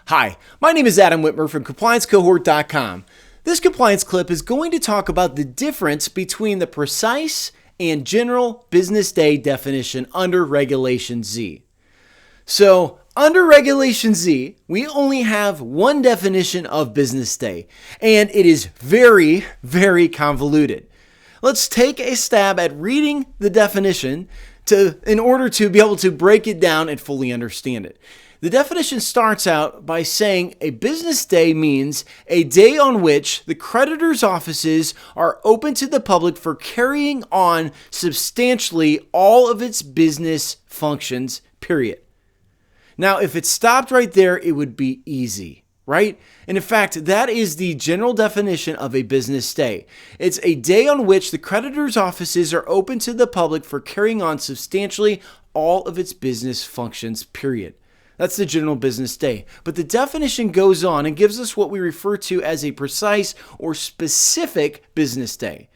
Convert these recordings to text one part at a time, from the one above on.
Hi, my name is Adam Whitmer from ComplianceCohort.com. This compliance clip is going to talk about the difference between the precise and general business day definition under Regulation Z. So, under Regulation Z, we only have one definition of business day, and it is very, very convoluted. Let's take a stab at reading the definition in order to be able to break it down and fully understand it. The definition starts out by saying a business day means a day on which the creditor's offices are open to the public for carrying on substantially all of its business functions, period. Now, if it stopped right there, it would be easy, right? And in fact, that is the general definition of a business day. It's a day on which the creditor's offices are open to the public for carrying on substantially all of its business functions, period. That's the general business day. But the definition goes on and gives us what we refer to as a precise or specific business day.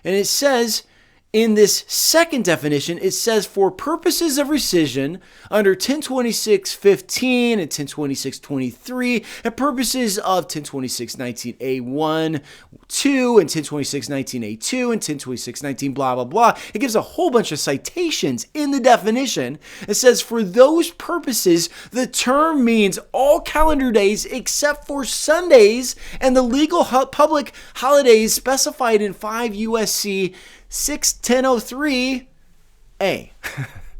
And it says, in this second definition, it says for purposes of rescission under 1026.15 and 1026.23 and purposes of 1026.19a1, 2 and 1026.19a2 and 1026.19 blah, blah, blah. It gives a whole bunch of citations in the definition. It says for those purposes, the term means all calendar days except for Sundays and the legal public holidays specified in 5 USC 61003A,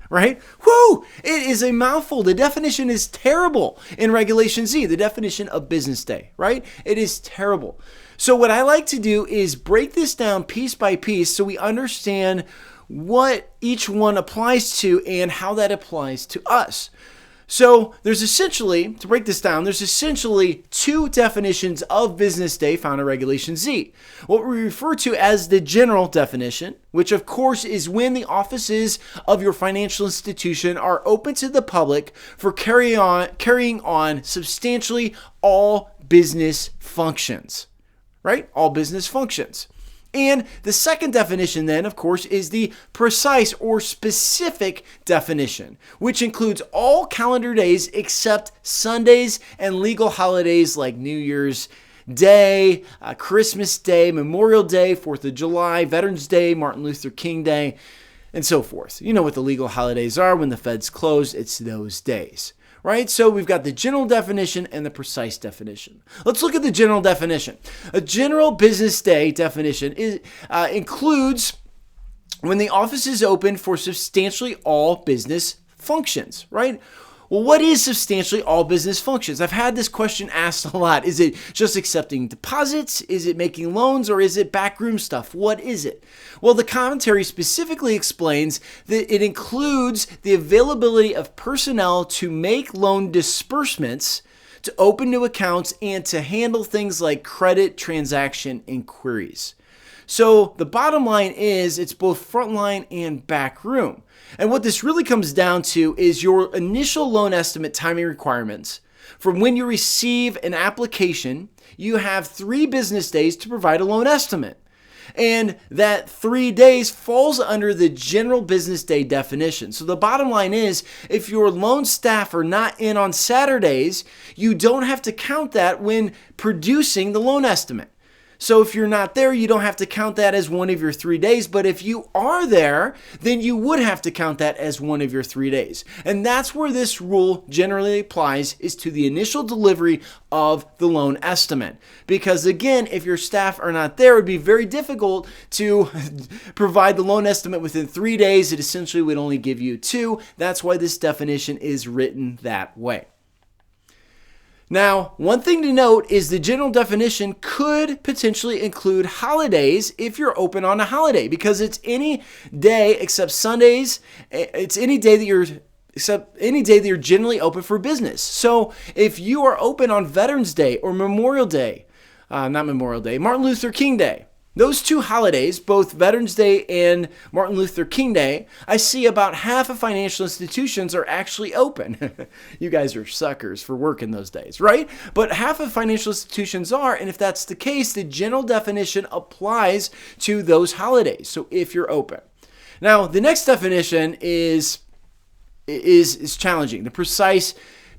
right? Whoo! It is a mouthful. The definition is terrible in Regulation Z, the definition of business day, right? It is terrible. So what I like to do is break this down piece by piece so we understand what each one applies to and how that applies to us. So there's essentially, to break this down, there's essentially two definitions of business day found in Regulation Z. What we refer to as the general definition, which of course is when the offices of your financial institution are open to the public for carrying on substantially all business functions, right? All business functions. And the second definition then, of course, is the precise or specific definition, which includes all calendar days except Sundays and legal holidays like New Year's Day, Christmas Day, Memorial Day, 4th of July, Veterans Day, Martin Luther King Day, and so forth. You know what the legal holidays are when the Fed's closed, it's those days. Right? So we've got the general definition and the precise definition. Let's look at the general definition. A general business day definition includes when the office is open for substantially all business functions, right? Well, what is substantially all business functions? I've had this question asked a lot. Is it just accepting deposits? Is it making loans? Or is it backroom stuff? What is it? Well, the commentary specifically explains that it includes the availability of personnel to make loan disbursements, to open new accounts, and to handle things like credit transaction inquiries. So the bottom line is it's both frontline and backroom. And what this really comes down to is your initial loan estimate timing requirements. From when you receive an application, you have 3 business days to provide a loan estimate. And that 3 days falls under the general business day definition. So the bottom line is, if your loan staff are not in on Saturdays, you don't have to count that when producing the loan estimate. So if you're not there, you don't have to count that as one of your 3 days. But if you are there, then you would have to count that as one of your 3 days. And that's where this rule generally applies, is to the initial delivery of the loan estimate. Because again, if your staff are not there, it would be very difficult to provide the loan estimate within 3 days. It essentially would only give you 2. That's why this definition is written that way. Now, one thing to note is the general definition could potentially include holidays if you're open on a holiday, because it's any day except Sundays. It's any day that you're generally open for business. So if you are open on Veterans Day or Martin Luther King Day, those 2 holidays, both Veterans Day and Martin Luther King Day, I see about half of financial institutions are actually open. You guys are suckers for working those days, right? But half of financial institutions are, and if that's the case, the general definition applies to those holidays. So if you're open. Now, the next definition is challenging. The precise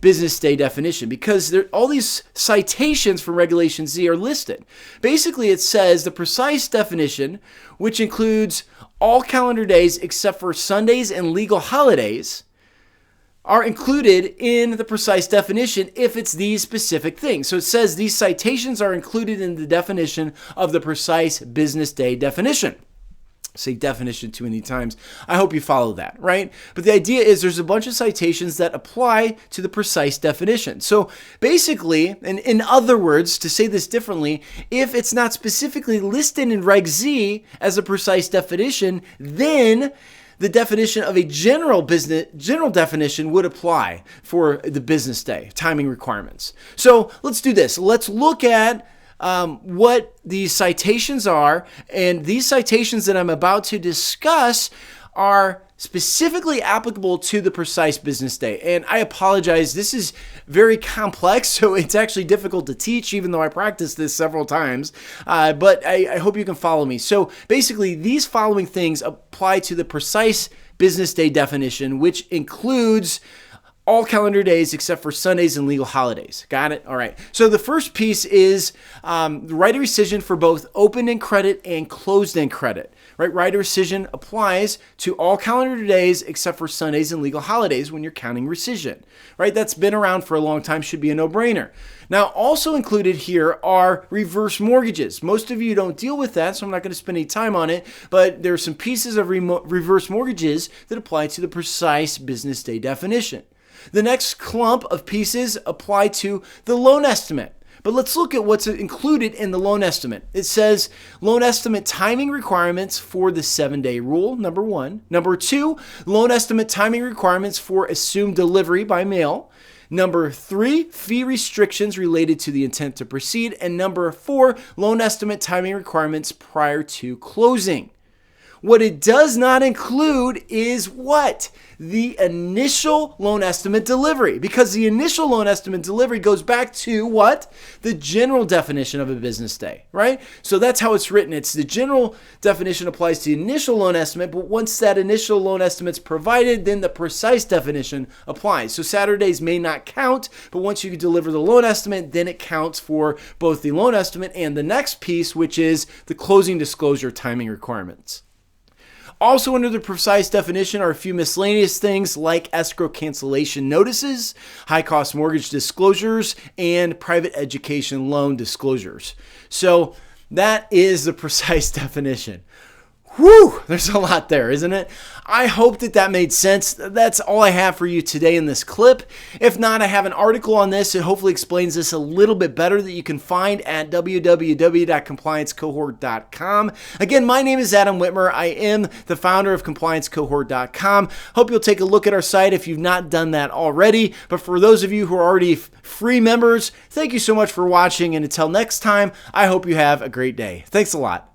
business day definition because all these citations from Regulation Z are listed. Basically, it says the precise definition, which includes all calendar days except for Sundays and legal holidays, are included in the precise definition if it's these specific things. So it says these citations are included in the definition of the precise business day definition. Say definition too many times. I hope you follow that, right? But the idea is there's a bunch of citations that apply to the precise definition. So basically, and in other words, to say this differently, if it's not specifically listed in Reg Z as a precise definition, then the definition of a general definition would apply for the business day timing requirements. So let's do this. Let's look at what these citations are, and these citations that I'm about to discuss are specifically applicable to the precise business day. And I apologize, this is very complex, so it's actually difficult to teach, even though I practiced this several times, but I hope you can follow me. So basically, these following things apply to the precise business day definition, which includes all calendar days except for Sundays and legal holidays. Got it? All right. So the first piece is the right of rescission for both open-end credit and closed-end credit. Right? Right of rescission applies to all calendar days except for Sundays and legal holidays when you're counting rescission. Right? That's been around for a long time, should be a no-brainer. Now, also included here are reverse mortgages. Most of you don't deal with that, so I'm not going to spend any time on it, but there are some pieces of reverse mortgages that apply to the precise business day definition. The next clump of pieces apply to the loan estimate. But let's look at what's included in the loan estimate. It says loan estimate timing requirements for the 7-day rule, number 1. Number 2, loan estimate timing requirements for assumed delivery by mail. Number 3, fee restrictions related to the intent to proceed. And number 4, loan estimate timing requirements prior to closing. What it does not include is what? The initial loan estimate delivery. Because the initial loan estimate delivery goes back to what? The general definition of a business day, right? So that's how it's written. It's the general definition applies to the initial loan estimate, but once that initial loan estimate's provided, then the precise definition applies. So Saturdays may not count, but once you deliver the loan estimate, then it counts for both the loan estimate and the next piece, which is the closing disclosure timing requirements. Also under the precise definition are a few miscellaneous things like escrow cancellation notices, high-cost mortgage disclosures, and private education loan disclosures. So that is the precise definition. Whew, there's a lot there, isn't it? I hope that made sense. That's all I have for you today in this clip. If not, I have an article on this. It hopefully explains this a little bit better that you can find at www.compliancecohort.com. Again, my name is Adam Whitmer. I am the founder of compliancecohort.com. Hope you'll take a look at our site if you've not done that already. But for those of you who are already free members, thank you so much for watching. And until next time, I hope you have a great day. Thanks a lot.